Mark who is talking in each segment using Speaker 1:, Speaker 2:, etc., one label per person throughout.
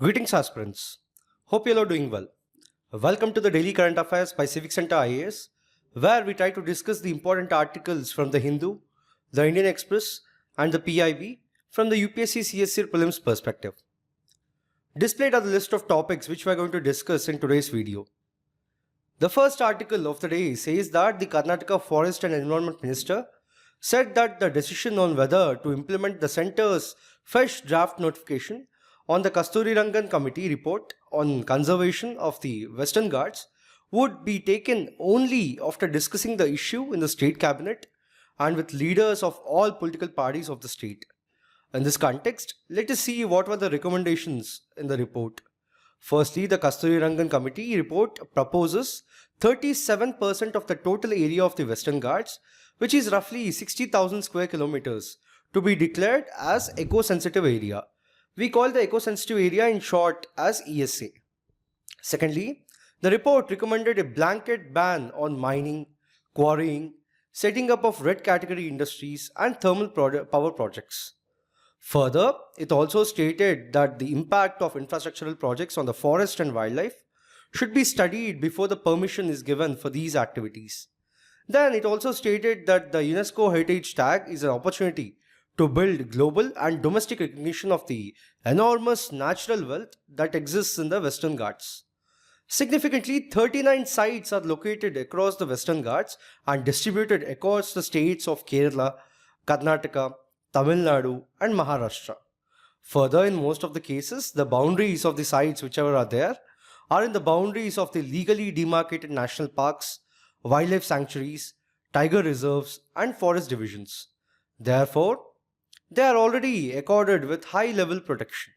Speaker 1: Greetings aspirants. Hope you all are doing well. Welcome to the Daily Current Affairs by CivicCentre IAS, where we try to discuss the important articles from the Hindu, the Indian Express and the PIB from the UPSC CSC prelims perspective. Displayed are the list of topics which we are going to discuss in today's video. The first article of the day says that the Karnataka Forest and Environment Minister said that the decision on whether to implement the centre's fresh draft notification on the Kasturirangan committee report on conservation of the Western Ghats would be taken only after discussing the issue in the state cabinet and with leaders of all political parties of the state. In this context, let us see what were the recommendations in the report. Firstly, the Kasturirangan committee report proposes 37% of the total area of the Western Ghats, which is roughly 60,000 square kilometers, to be declared as eco-sensitive area. We call the eco-sensitive area in short as ESA. Secondly, the report recommended a blanket ban on mining, quarrying, setting up of red category industries and thermal power projects. Further, it also stated that the impact of infrastructural projects on the forest and wildlife should be studied before the permission is given for these activities. Then it also stated that the UNESCO Heritage Tag is an opportunity to build global and domestic recognition of the enormous natural wealth that exists in the Western Ghats. Significantly, 39 sites are located across the Western Ghats and distributed across the states of Kerala, Karnataka, Tamil Nadu and Maharashtra. Further, in most of the cases, the boundaries of the sites whichever are there are in the boundaries of the legally demarcated national parks, wildlife sanctuaries, tiger reserves and forest divisions. Therefore, they are already accorded with high-level protection.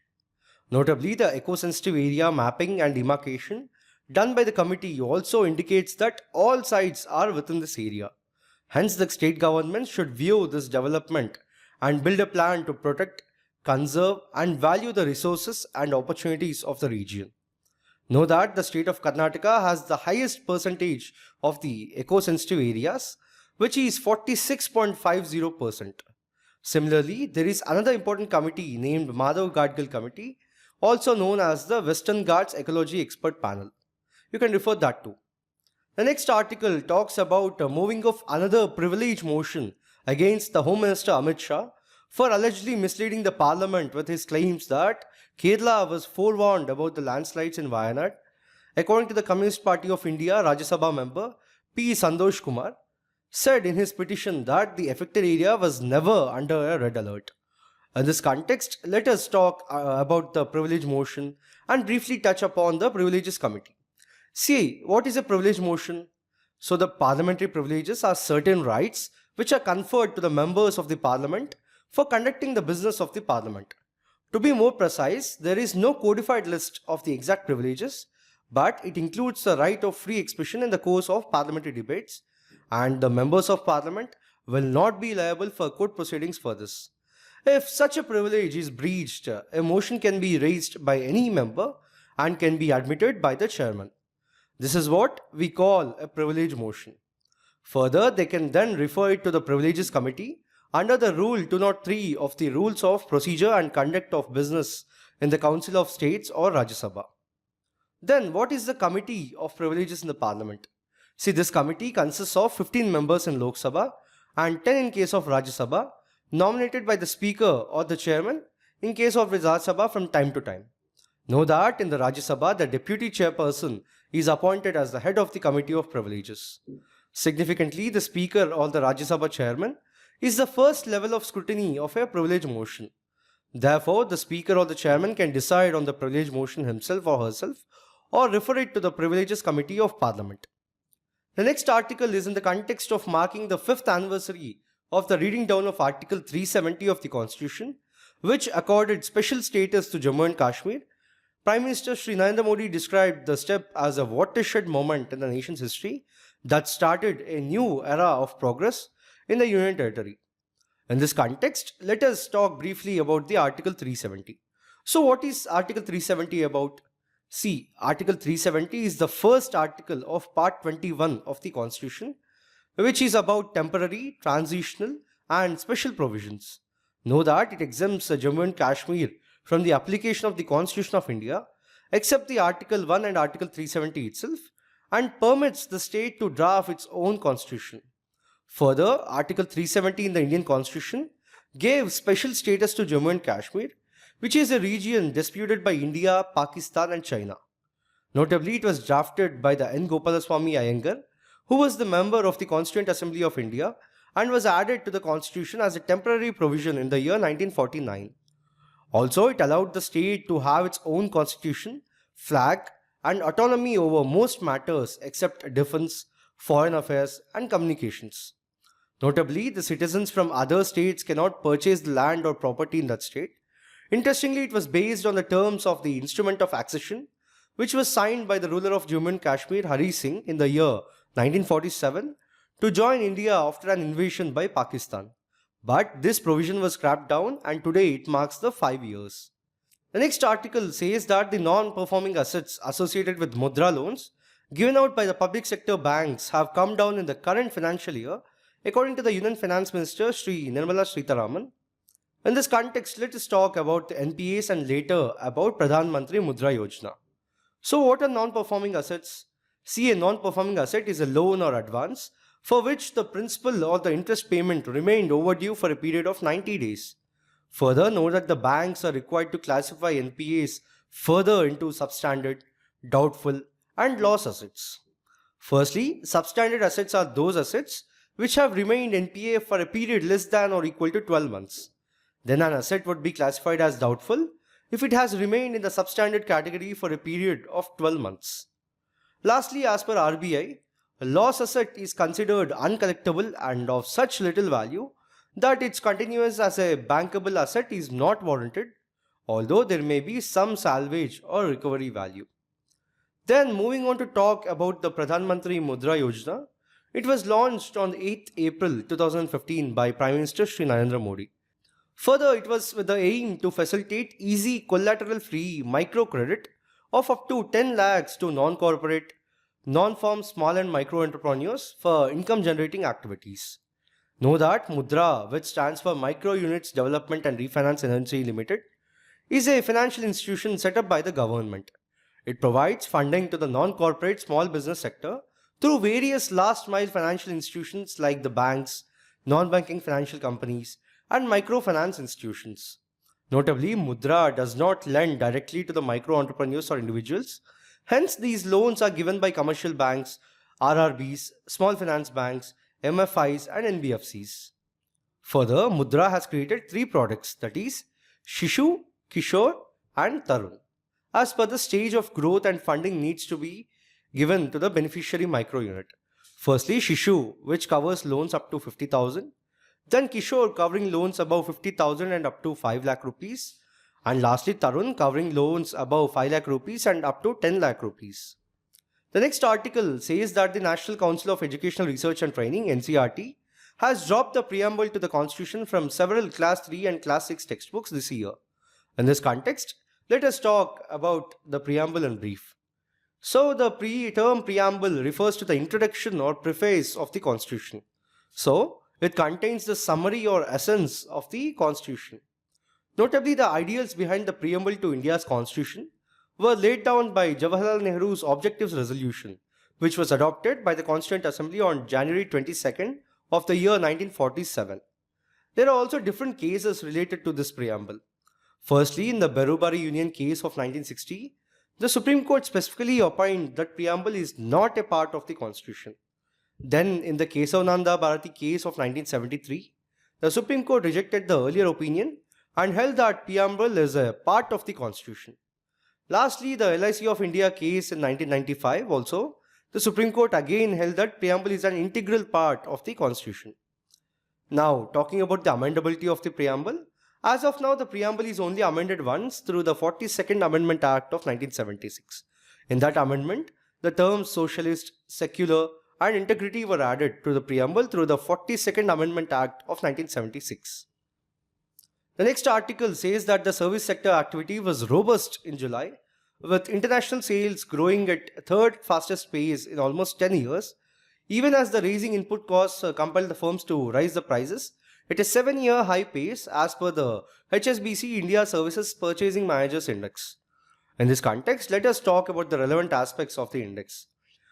Speaker 1: Notably, the eco-sensitive area mapping and demarcation done by the committee also indicates that all sites are within this area. Hence, the state government should view this development and build a plan to protect, conserve and value the resources and opportunities of the region. Know that the state of Karnataka has the highest percentage of the eco-sensitive areas, which is 46.50%. Similarly, there is another important committee named Bandhavgarh Committee, also known as the Western Ghats Ecology Expert Panel. You can refer that to. The next article talks about moving of another privilege motion against the Home Minister Amit Shah for allegedly misleading the parliament with his claims that Kerala was forewarned about the landslides in Wayanad. According to the Communist Party of India Rajya Sabha member P. Santosh Kumar, said in his petition that the affected area was never under a red alert. In this context, let us talk about the privilege motion and briefly touch upon the privileges committee. See, what is a privilege motion? So the parliamentary privileges are certain rights which are conferred to the members of the parliament for conducting the business of the parliament. To be more precise, there is no codified list of the exact privileges, but it includes the right of free expression in the course of parliamentary debates, and the members of parliament will not be liable for court proceedings for this. If such a privilege is breached, a motion can be raised by any member and can be admitted by the chairman. This is what we call a privilege motion. Further, they can then refer it to the Privileges Committee under the Rule 203 of the Rules of Procedure and Conduct of Business in the Council of States or Rajya Sabha. Then, what is the Committee of Privileges in the Parliament? See, this committee consists of 15 members in Lok Sabha and 10 in case of Rajya Sabha, nominated by the Speaker or the Chairman in case of Rajya Sabha from time to time. Know that in the Rajya Sabha, the Deputy Chairperson is appointed as the head of the Committee of Privileges. Significantly, the Speaker or the Rajya Sabha Chairman is the first level of scrutiny of a privilege motion. Therefore, the Speaker or the Chairman can decide on the privilege motion himself or herself or refer it to the Privileges Committee of Parliament. The next article is in the context of marking the 5th anniversary of the reading down of Article 370 of the Constitution, which accorded special status to Jammu and Kashmir. Prime Minister Shri Narendra Modi described the step as a watershed moment in the nation's history that started a new era of progress in the Union Territory. In this context, let us talk briefly about the Article 370. So what is Article 370 about? See, Article 370 is the first article of Part 21 of the Constitution, which is about temporary, transitional and special provisions. Know that it exempts Jammu and Kashmir from the application of the Constitution of India, except the Article 1 and Article 370 itself, and permits the state to draft its own constitution. Further, Article 370 in the Indian Constitution gave special status to Jammu and Kashmir, which is a region disputed by India, Pakistan and China. Notably, it was drafted by the N. Gopalaswamy Iyengar, who was the member of the Constituent Assembly of India and was added to the constitution as a temporary provision in the year 1949. Also, it allowed the state to have its own constitution, flag and autonomy over most matters except defense, foreign affairs and communications. Notably, the citizens from other states cannot purchase the land or property in that state. Interestingly, it was based on the terms of the Instrument of Accession, which was signed by the ruler of Jammu and Kashmir, Hari Singh, in the year 1947 to join India after an invasion by Pakistan. But this provision was scrapped down and today it marks the 5 years. The next article says that the non-performing assets associated with Mudra loans given out by the public sector banks have come down in the current financial year, according to the Union Finance Minister Sri Nirmala Sitharaman. In this context, let us talk about the NPAs and later about Pradhan Mantri Mudra Yojana. So what are non-performing assets? See, a non-performing asset is a loan or advance for which the principal or the interest payment remained overdue for a period of 90 days. Further, note that the banks are required to classify NPAs further into substandard, doubtful and loss assets. Firstly, substandard assets are those assets which have remained NPA for a period less than or equal to 12 months. Then an asset would be classified as doubtful if it has remained in the substandard category for a period of 12 months. Lastly, as per RBI, a loss asset is considered uncollectible and of such little value that its continuance as a bankable asset is not warranted, although there may be some salvage or recovery value. Then moving on to talk about the Pradhan Mantri Mudra Yojana, it was launched on 8th April 2015 by Prime Minister Sri Narendra Modi. Further, it was with the aim to facilitate easy collateral-free microcredit of up to 10 lakhs to non-corporate, non-farm small and micro entrepreneurs for income-generating activities. Know that Mudra, which stands for Micro Units Development and Refinance Energy Limited, is a financial institution set up by the government. It provides funding to the non-corporate small business sector through various last-mile financial institutions like the banks, non-banking financial companies, and microfinance institutions. Notably, Mudra does not lend directly to the micro entrepreneurs or individuals. Hence, these loans are given by commercial banks, RRBs, small finance banks, MFIs and NBFCs. Further, Mudra has created 3 products, that is Shishu, Kishore and Tarun, as per the stage of growth and funding needs to be given to the beneficiary micro unit. Firstly, Shishu, which covers loans up to 50,000. Then Kishore, covering loans above 50,000 and up to 5 lakh rupees. And lastly, Tarun, covering loans above 5 lakh rupees and up to 10 lakh rupees. The next article says that the National Council of Educational Research and Training, NCRT, has dropped the preamble to the Constitution from several Class 3 and Class 6 textbooks this year. In this context, let us talk about the preamble in brief. So, the term preamble refers to the introduction or preface of the Constitution. So, it contains the summary or essence of the Constitution. Notably, the ideals behind the preamble to India's Constitution were laid down by Jawaharlal Nehru's Objectives Resolution, which was adopted by the Constituent Assembly on January 22nd of the year 1947. There are also different cases related to this preamble. Firstly, in the Berubari Union case of 1960, the Supreme Court specifically opined that preamble is not a part of the Constitution. Then, in the Kesavananda Bharati case of 1973, the Supreme Court rejected the earlier opinion and held that preamble is a part of the Constitution. Lastly, the LIC of India case in 1995 also, the Supreme Court again held that preamble is an integral part of the Constitution. Now, talking about the amendability of the preamble, as of now the preamble is only amended once through the 42nd Amendment Act of 1976. In that amendment, the terms socialist, secular and integrity were added to the preamble through the 42nd Amendment Act of 1976. The next article says that the service sector activity was robust in July, with international sales growing at third fastest pace in almost 10 years. Even as the rising input costs compelled the firms to raise the prices, at a 7-year high pace as per the HSBC India Services Purchasing Managers Index. In this context, let us talk about the relevant aspects of the index.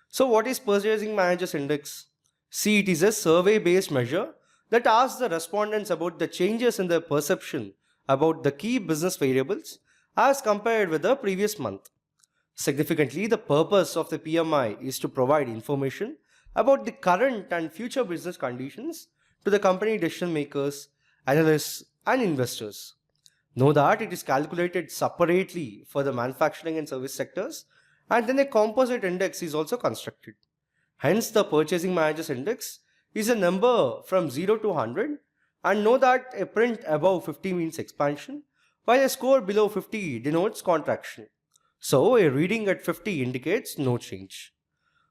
Speaker 1: So what is Purchasing Managers Index? See, it is a survey-based measure that asks the respondents about the changes in their perception about the key business variables as compared with the previous month. Significantly, the purpose of the PMI is to provide information about the current and future business conditions to the company decision makers, analysts, and investors. Know that it is calculated separately for the manufacturing and service sectors, and then a composite index is also constructed. Hence, the Purchasing Managers Index is a number from 0 to 100, and know that a print above 50 means expansion, while a score below 50 denotes contraction. So, a reading at 50 indicates no change.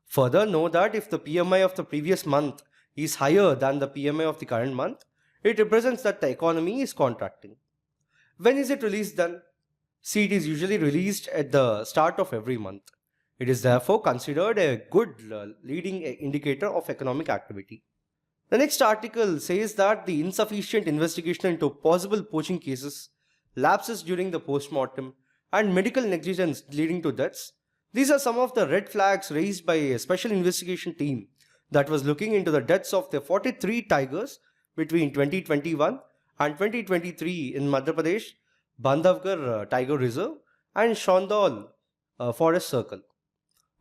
Speaker 1: Further, know that if the PMI of the previous month is higher than the PMI of the current month, it represents that the economy is contracting. When is it released then? See, it is usually released at the start of every month. It is therefore considered a good leading indicator of economic activity. The next article says that the insufficient investigation into possible poaching cases, lapses during the post-mortem, and medical negligence leading to deaths. These are some of the red flags raised by a special investigation team that was looking into the deaths of the 43 tigers between 2021 and 2023 in Madhya Pradesh, Bandhavgarh Tiger Reserve, and Shondal Forest Circle.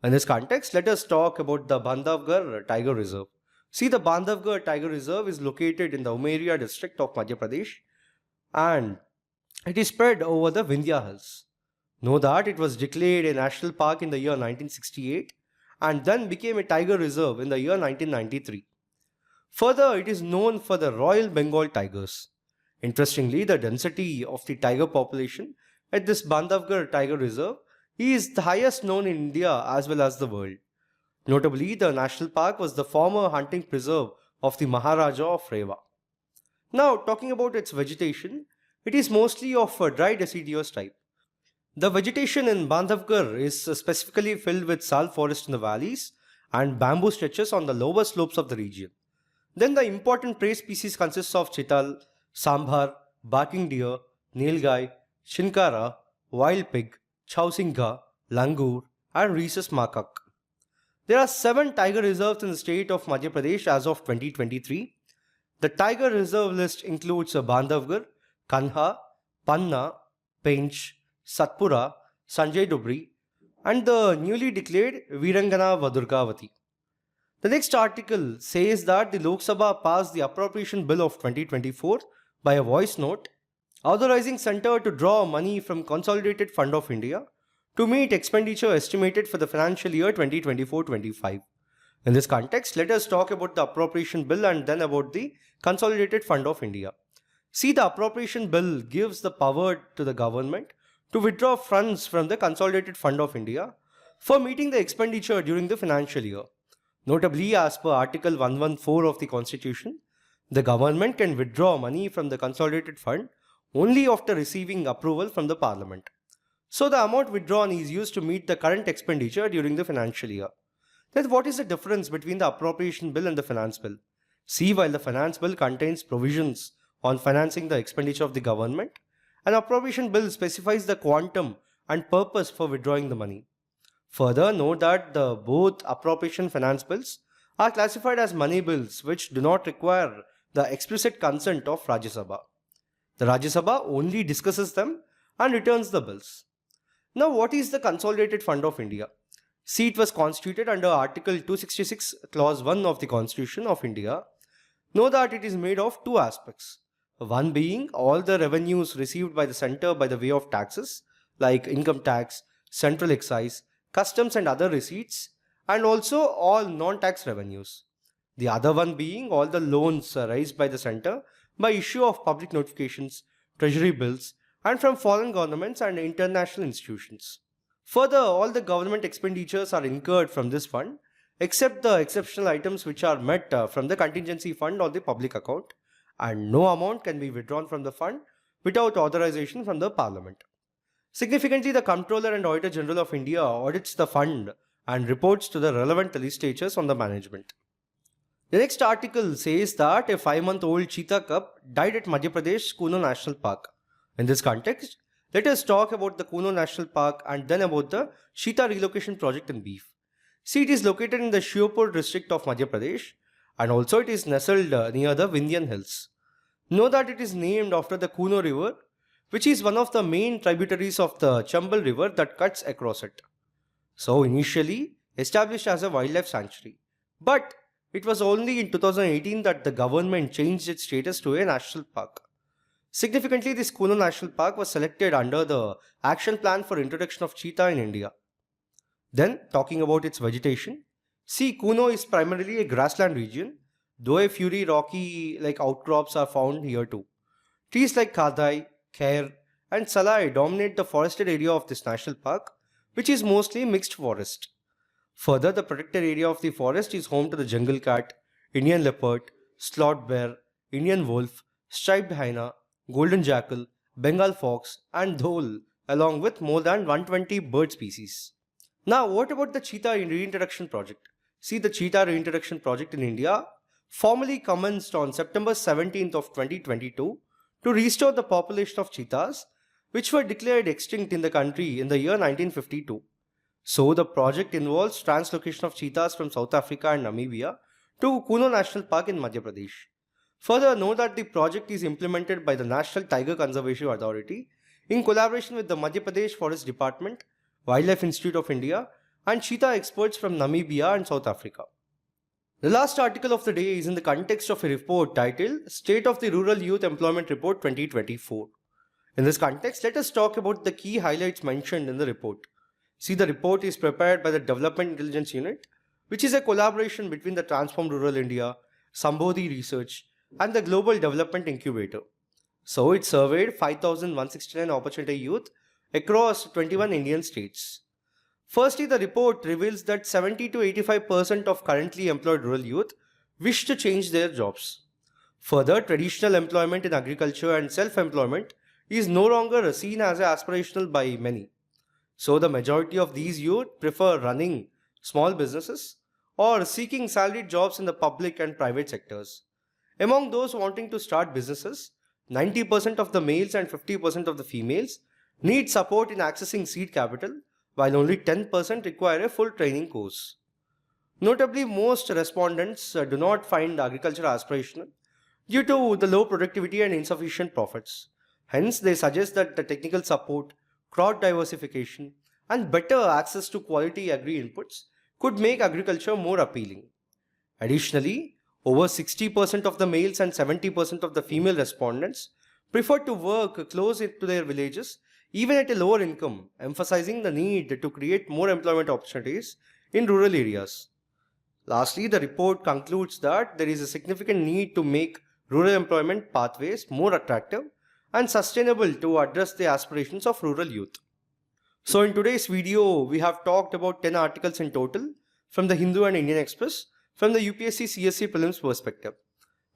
Speaker 1: In this context, let us talk about the Bandhavgarh Tiger Reserve. See, the Bandhavgarh Tiger Reserve is located in the Umeria district of Madhya Pradesh, and it is spread over the Vindhya Hills. Know that it was declared a national park in the year 1968 and then became a tiger reserve in the year 1993. Further, it is known for the Royal Bengal tigers. Interestingly, the density of the tiger population at this Bandhavgarh Tiger Reserve is the highest known in India as well as the world. Notably, the national park was the former hunting preserve of the Maharaja of Rewa. Now, talking about its vegetation, it is mostly of a dry deciduous type. The vegetation in Bandhavgarh is specifically filled with sal forest in the valleys and bamboo stretches on the lower slopes of the region. Then the important prey species consists of chital, sambar, barking deer, nilgai, shinkara, wild pig, chausinga, langur, and rhesus macaque. There are 7 tiger reserves in the state of Madhya Pradesh as of 2023. The tiger reserve list includes Bandhavgarh, Kanha, Panna, Pench, Satpura, Sanjay Dubri, and the newly declared Virangana Vadurgavati. The next article says that the Lok Sabha passed the Appropriation Bill of 2024 by a voice note, authorizing Centre to draw money from Consolidated Fund of India to meet expenditure estimated for the financial year 2024-25. In this context, let us talk about the Appropriation Bill and then about the Consolidated Fund of India. See, the Appropriation Bill gives the power to the government to withdraw funds from the Consolidated Fund of India for meeting the expenditure during the financial year. Notably, as per Article 114 of the Constitution, the government can withdraw money from the Consolidated Fund only after receiving approval from the Parliament. So the amount withdrawn is used to meet the current expenditure during the financial year. Then what is the difference between the Appropriation Bill and the Finance Bill? See, while the Finance Bill contains provisions on financing the expenditure of the government, an Appropriation Bill specifies the quantum and purpose for withdrawing the money. Further, note that both Appropriation Finance Bills are classified as money bills which do not require the explicit consent of Rajya Sabha. The Rajya Sabha only discusses them and returns the bills. Now, what is the Consolidated Fund of India? See, it was constituted under Article 266, Clause 1 of the Constitution of India. Know that it is made of 2 aspects. One being all the revenues received by the centre by the way of taxes like income tax, central excise, customs and other receipts, and also all non-tax revenues. The other one being all the loans raised by the centre by issue of public notifications, treasury bills, and from foreign governments and international institutions. Further, all the government expenditures are incurred from this fund except the exceptional items which are met from the contingency fund or the public account, and no amount can be withdrawn from the fund without authorization from the Parliament. Significantly, the Comptroller and Auditor General of India audits the fund and reports to the relevant legislatures on the management. The next article says that a 5-month-old cheetah cub died at Madhya Pradesh Kuno National Park. In this context, let us talk about the Kuno National Park and then about the cheetah relocation project in brief. See, it is located in the Shiopur district of Madhya Pradesh and also it is nestled near the Vignan hills. Know that it is named after the Kuno river, which is one of the main tributaries of the Chambal river that cuts across it. So initially established as a wildlife sanctuary, but it was only in 2018 that the government changed its status to a national park. Significantly, this Kuno National Park was selected under the Action Plan for Introduction of Cheetah in India. Then, talking about its vegetation, see, Kuno is primarily a grassland region, though a few rocky outcrops are found here too. Trees like Kadai, Khair and Salai dominate the forested area of this national park, which is mostly mixed forest. Further, the protected area of the forest is home to the jungle cat, Indian leopard, sloth bear, Indian wolf, striped hyena, golden jackal, Bengal fox and dhole, along with more than 120 bird species. Now, what about the Cheetah Reintroduction Project? See, the Cheetah Reintroduction Project in India formally commenced on September 17th of 2022 to restore the population of cheetahs, which were declared extinct in the country in the year 1952. So, the project involves translocation of cheetahs from South Africa and Namibia to Kuno National Park in Madhya Pradesh. Further, note that the project is implemented by the National Tiger Conservation Authority in collaboration with the Madhya Pradesh Forest Department, Wildlife Institute of India and cheetah experts from Namibia and South Africa. The last article of the day is in the context of a report titled State of the Rural Youth Employment Report 2024. In this context, let us talk about the key highlights mentioned in the report. See, the report is prepared by the Development Intelligence Unit, which is a collaboration between the Transform Rural India, Sambodhi Research and the Global Development Incubator. So, it surveyed 5,169 opportunity youth across 21 Indian states. Firstly, the report reveals that 70 to 85% of currently employed rural youth wish to change their jobs. Further, traditional employment in agriculture and self-employment is no longer seen as aspirational by many. So, the majority of these youth prefer running small businesses or seeking salaried jobs in the public and private sectors. Among those wanting to start businesses, 90% of the males and 50% of the females need support in accessing seed capital, while only 10% require a full training course. Notably, most respondents do not find agriculture aspirational due to the low productivity and insufficient profits. Hence, they suggest that the technical support, crop diversification, and better access to quality agri inputs could make agriculture more appealing. Additionally, over 60% of the males and 70% of the female respondents prefer to work close to their villages, even at a lower income, emphasizing the need to create more employment opportunities in rural areas. Lastly, the report concludes that there is a significant need to make rural employment pathways more attractive and sustainable to address the aspirations of rural youth. So in today's video, we have talked about 10 articles in total from the Hindu and Indian Express from the UPSC CSC prelims perspective.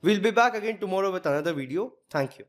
Speaker 1: We'll be back again tomorrow with another video. Thank you.